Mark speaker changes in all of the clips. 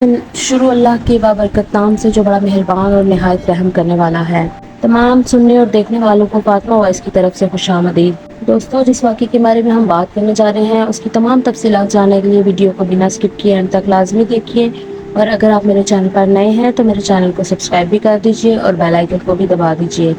Speaker 1: شروع اللہ کے بابرکت نام سے جو بڑا مہربان اور نہایت رحم کرنے والا ہے۔ تمام سننے اور دیکھنے والوں کو فاطمہ وائس کی طرف سے خوش آمدید۔ دوستوں، جس واقعے کے بارے میں ہم بات کرنے جا رہے ہیں اس کی تمام تفصیلات جاننے کے لیے ویڈیو کو بنا اسکپ کیے اینڈ تک لازمی دیکھیے، اور اگر آپ میرے چینل پر نئے ہیں تو میرے چینل کو سبسکرائب بھی کر دیجیے اور بیل آئیکن کو بھی دبا دیجیے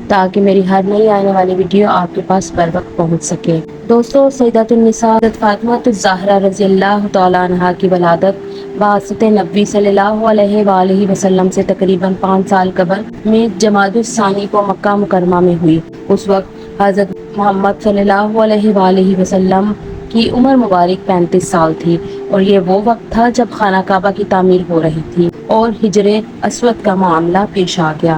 Speaker 1: تاکہ میری ہر نئی آنے والی ویڈیو آپ کے پاس بر وقت پہنچ سکے۔ دوستوں، سیدۃ النساء حضرت فاطمہ الزہرا رضی اللہ تعالیٰ عنہا کی ولادت بعثت نبوی صلی اللہ علیہ وآلہ وسلم سے تقریباً 5 سال قبل میں جمادی الثانی کو مکہ مکرمہ میں ہوئی۔ اس وقت حضرت محمد صلی اللہ علیہ وآلہ وسلم کی عمر مبارک 35 سال تھی، اور یہ وہ وقت تھا جب خانہ کعبہ کی تعمیر ہو رہی تھی اور حجر اسود کا معاملہ پیش آ گیا۔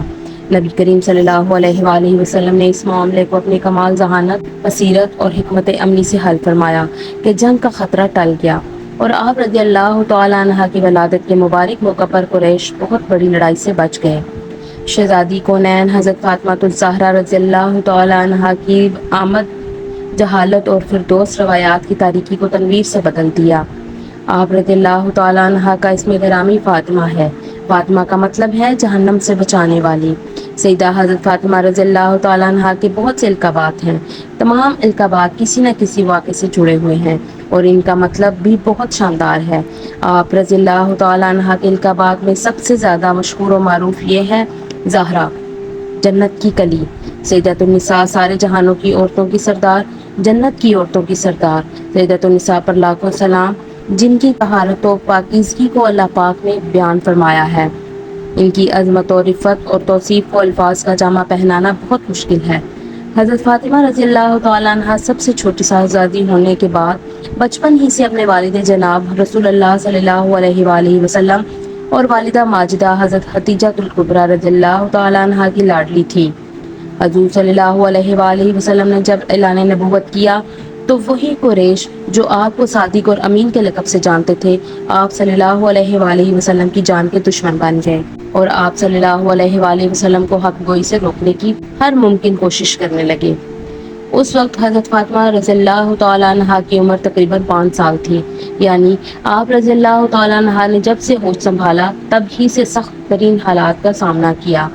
Speaker 1: نبی کریم صلی اللہ علیہ وآلہ وسلم نے اس معاملے کو اپنی کمال ذہانت، بصیرت اور حکمت عملی سے حل فرمایا کہ جنگ کا خطرہ ٹل گیا، اور آپ رضی اللہ تعالیٰ عنہ کی ولادت کے مبارک موقع پر قریش بہت بڑی لڑائی سے بچ گئے۔ شہزادی کونین حضرت فاطمہ الزہرا رضی اللہ تعالیٰ عنہ کی آمد جہالت اور فردوس روایات کی تاریکی کو تنویر سے بدل دیا۔ آپ رضی اللہ تعالیٰ عنہ کا اسم گرامی فاطمہ ہے۔ فاطمہ کا مطلب ہے جہنم سے بچانے والی۔ سیدہ حضرت فاطمہ رضی اللہ تعالیٰ عنہ کے بہت سے القابات ہیں۔ تمام القابات کسی نہ کسی واقعے سے جڑے ہوئے ہیں اور ان کا مطلب بھی بہت شاندار ہے۔ آپ رضی اللہ تعالیٰ عنہ کے القابات میں سب سے زیادہ مشہور و معروف یہ ہے: زہرا، جنت کی کلی، سیدۃ النساء، سارے جہانوں کی عورتوں کی سردار، جنت کی عورتوں کی سردار۔ سیدۃ النساء پر لاکھوں سلام، جن کی طہارت و پاکیزگی کو اللہ پاک نے بیان فرمایا ہے۔ ان کی عظمت و رفعت اور توصیف کو الفاظ کا جامہ پہنانا بہت مشکل ہے۔ حضرت فاطمہ رضی اللہ تعالیٰ عنہ سب سے چھوٹی صاحبزادی ہونے کے بعد بچپن ہی سے اپنے والد جناب رسول اللہ صلی اللہ علیہ وآلہ وسلم اور والدہ ماجدہ حضرت خدیجہ الکبریٰ رضی اللہ تعالیٰ عنہ کی لاڈلی تھی۔ حضور صلی اللہ علیہ وآلہ وسلم نے جب اعلان نبوت کیا تو وہی قریش جو آپ کو صادق اور امین کے لقب سے جانتے تھے، آپ صلی اللہ علیہ وآلہ وسلم کی جان کے دشمن بن گئے اور آپ صلی اللہ علیہ وآلہ وسلم کو حق گوئی سے روکنے کی ہر ممکن کوشش کرنے لگے۔ اس وقت حضرت فاطمہ رضی اللہ تعالیٰ عنہ کی عمر تقریباً 5 سال تھی، یعنی آپ رضی اللہ تعالیٰ عنہ نے جب سے ہوش سنبھالا تب ہی سے سخت ترین حالات کا سامنا کیا۔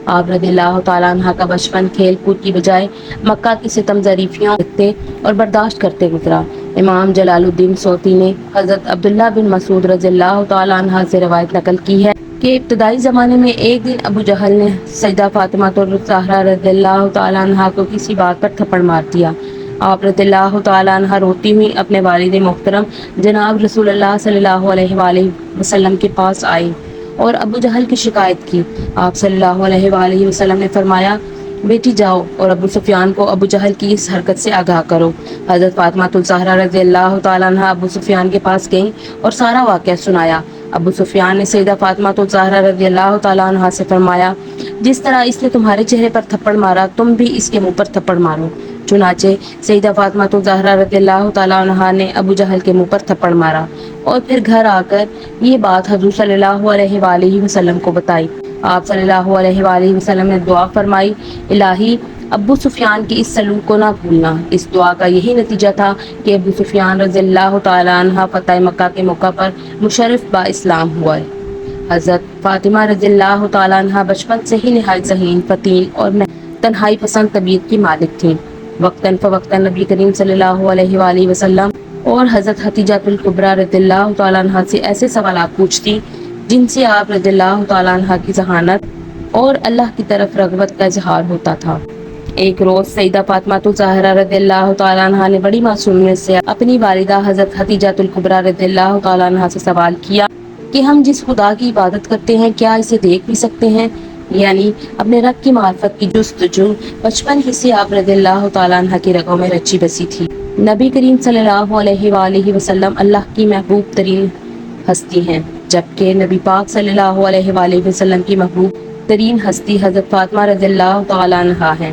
Speaker 1: آپ رضی اللہ تعالیٰ عنہ کا بچپن کھیل کود کی بجائے مکہ کی ستم ظریفیوں دیکھتے اور برداشت کرتے گزرا۔ امام جلال الدین سیوطی نے حضرت عبداللہ بن مسعود رضی اللہ تعالیٰ عنہ سے روایت نقل کی ہے کہ ابتدائی زمانے میں ایک دن ابو جہل نے سیدہ فاطمہ الزہرا رضی اللہ تعالیٰ عنہ کو کسی بات پر تھپڑ مار دیا۔ آپ رضی اللہ تعالیٰ عنہ روتی ہوئی اپنے والد محترم جناب رسول اللہ صلی اللہ علیہ وآلہ وسلم کے پاس آئی اور ابو جہل کی شکایت کی۔ آپ صلی اللہ علیہ وآلہ وسلم نے فرمایا، بیٹی جاؤ اور ابو سفیان کو ابو جہل کی اس حرکت سے آگاہ کرو۔ حضرت فاطمہ الزہرا رضی اللہ تعالیٰ عنہ ابو سفیان کے پاس گئیں اور سارا واقعہ سنایا۔ ابو سفیان نے سیدہ فاطمہ الزہرا رضی اللہ تعالیٰ عنہ سے فرمایا، جس طرح اس نے تمہارے چہرے پر تھپڑ مارا تم بھی اس کے منہ پر تھپڑ مارو۔ چنانچہ سیدہ فاطمہ الزہرا رضی اللہ تعالیٰ عنہ نے ابو جہل کے منہ پر تھپڑ مارا اور پھر گھر آ کر یہ بات حضور صلی اللہ علیہ وآلہ وسلم کو بتائی۔ آپ صلی اللہ علیہ وآلہ وسلم نے دعا فرمائی، الہی ابو سفیان کی اس سلوک کو نہ بھولنا۔ اس دعا کا یہی نتیجہ تھا کہ ابو سفیان رضی اللہ تعالیٰ عنہ فتح مکہ کے موقع پر مشرف با اسلام ہوا۔ حضرت فاطمہ رضی اللہ تعالیٰ عنہ بچپن سے ہی نہایت ذہین، فطین اور تنہائی پسند طبیعت کی مالک تھیں۔ وقتاً فوقتاً نبی کریم صلی اللہ علیہ وآلہ وسلم اور حضرت خدیجہ الکبریٰ رضی اللہ تعالیٰ عنہ سے ایسے سوالات پوچھتی جن سے آپ رضی اللہ تعالیٰ عنہ کی ذہانت اور اللہ کی طرف رغبت کا اظہار ہوتا تھا۔ ایک روز سیدہ فاطمہ الزہرا رضی اللہ تعالیٰ عنہ نے بڑی معصومیت سے اپنی والدہ حضرت خدیجہ الکبریٰ رضی اللہ تعالیٰ عنہ سے سوال کیا کہ ہم جس خدا کی عبادت کرتے ہیں کیا اسے دیکھ بھی سکتے ہیں؟ یعنی اپنے رب کی معرفت کی جستجو بچپن ہی سے آپ رضی اللہ تعالیٰ عنہ کی رگوں میں رچی بسی تھی۔ نبی کریم صلی اللہ علیہ وآلہ وسلم اللہ کی محبوب ترین ہستی ہیں، جبکہ نبی پاک صلی اللہ علیہ وآلہ وسلم کی محبوب ترین ہستی حضرت فاطمہ رضی اللہ تعالیٰ عنہ ہیں۔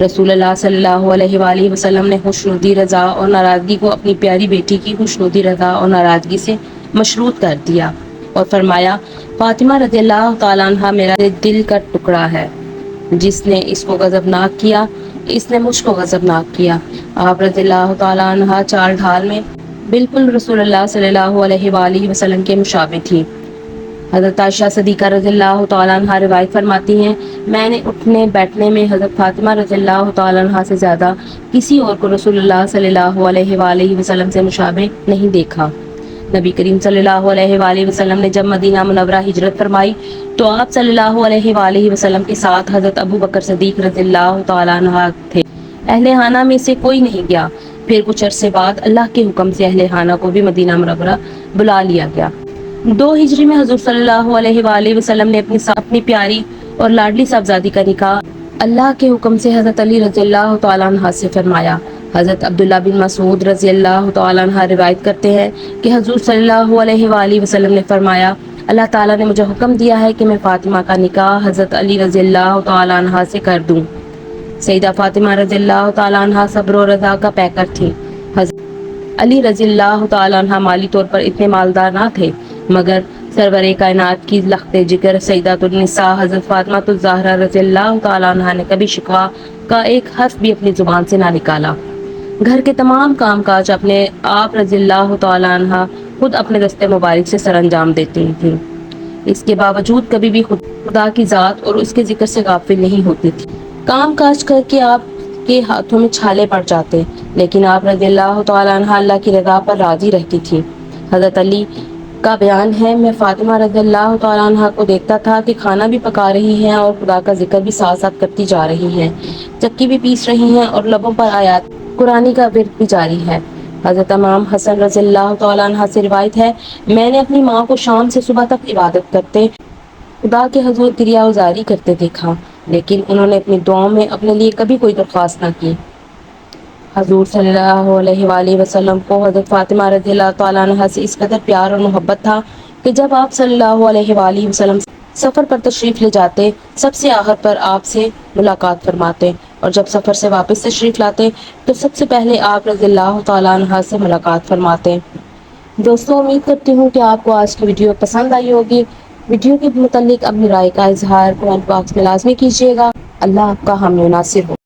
Speaker 1: رسول اللہ صلی اللہ علیہ وآلہ وسلم نے خوشنودی، رضا اور ناراضگی کو اپنی پیاری بیٹی کی خوشنودی، رضا اور ناراضگی سے مشروط کر دیا اور فرمایا، فاطمہ رضی اللہ تعالیٰ عنہ میرا دل کا ٹکڑا ہے، جس نے اس کو غضبناک کیا اس نے مجھ کو غضبناک کیا۔ آپ رضی اللہ تعالیٰ عنہ چال ڈھال میں بالکل رسول اللہ صلی اللہ علیہ وآلہ وسلم کے مشابہ تھی۔ حضرت عائشہ صدیقہ رضی اللہ تعالیٰ عنہ روایت فرماتی ہیں، میں نے اٹھنے بیٹھنے میں حضرت فاطمہ رضی اللہ تعالیٰ عنہ سے زیادہ کسی اور کو رسول اللہ صلی اللہ علیہ وآلہ وسلم سے مشابہ نہیں دیکھا۔ نبی کریم صلی اللہ علیہ وآلہ وسلم نے جب مدینہ منورہ ہجرت فرمائی تو آپ صلی اللہ علیہ وآلہ وسلم کے ساتھ حضرت ابو بکر صدیق رضی اللہ تعالیٰ عنہ تھے۔ اہل خانہ میں سے کوئی نہیں گیا۔ پھر کچھ عرصے بعد اللہ کے حکم سے اہل خانہ کو بھی مدینہ منورہ بلا لیا گیا۔ 2 ہجری میں حضور صلی اللہ علیہ وآلہ وسلم نے اپنی پیاری اور لاڈلی صاحبزادی کا نکاح اللہ کے حکم سے حضرت علی رضی اللہ تعالیٰ عنہ سے فرمایا۔ حضرت عبداللہ بن مسعود رضی اللہ تعالیٰ عنہ روایت کرتے ہیں کہ حضور صلی اللہ علیہ وآلہ وسلم نے فرمایا، اللہ تعالیٰ نے مجھے حکم دیا ہے کہ میں فاطمہ کا نکاح حضرت علی رضی اللہ تعالیٰ عنہ سے کر دوں۔ سیدہ فاطمہ رضی اللہ تعالیٰ عنہ صبر و رضا کا پیکر تھی۔ حضرت علی رضی اللہ تعالیٰ عنہ مالی طور پر اتنے مالدار نہ تھے، مگر سرور کائنات کی لخت جگر سیدۃ النساء حضرت فاطمہ الزہرا رضی اللہ تعالیٰ عنہ نے کبھی شکوہ کا ایک حرف بھی اپنی زبان سے نہ نکالا۔ گھر کے تمام کام کاج اپنے آپ رضی اللہ تعالیٰ عنہ خود اپنے دستے مبارک سے سر انجام دیتی تھیں۔ اس کے باوجود کبھی بھی خدا کی ذات اور اس کے ذکر سے غافل نہیں ہوتی تھی۔ کام کاج کر کے آپ کے ہاتھوں میں چھالے پڑ جاتے، لیکن آپ رضی اللہ تعالیٰ عنہ اللہ کی رضا پر راضی رہتی تھی۔ حضرت علی کا بیان ہے، میں فاطمہ رضی اللہ تعالیٰ عنہ کو دیکھتا تھا کہ کھانا بھی پکا رہی ہیں اور خدا کا ذکر بھی ساتھ ساتھ کرتی جا رہی ہیں، چکی بھی پیس رہی ہیں اور لبوں پر آیات قرآنی کا ورد بھی جاری ہے۔ حضرت امام حسن رضی اللہ تعالیٰ عنہ سے روایت ہے، میں نے اپنی ماں کو شام سے صبح تک عبادت کرتے خدا کے حضور کریا ازاری کرتے دیکھا، لیکن انہوں نے اپنی دعاؤں میں اپنے لیے کبھی کوئی درخواست نہ کی۔ حضور صلی اللہ علیہ وآلہ وسلم کو حضرت فاطمہ رضی اللہ تعالیٰ عنہ سے اس قدر پیار اور محبت تھا کہ جب آپ صلی اللہ علیہ وآلہ وسلم سفر پر تشریف لے جاتے، سب سے آخر پر آپ سے ملاقات فرماتے، اور جب سفر سے واپس تشریف لاتے تو سب سے پہلے آپ رضی اللہ تعالیٰ عنہ سے ملاقات فرماتے۔ دوستوں، امید کرتی ہوں کہ آپ کو آج کی ویڈیو پسند آئی ہوگی۔ ویڈیو کے متعلق اپنی رائے کا اظہار کمنٹ باکس میں لازمی کیجیے گا۔ اللہ آپ کا حامی و ناصر ہو۔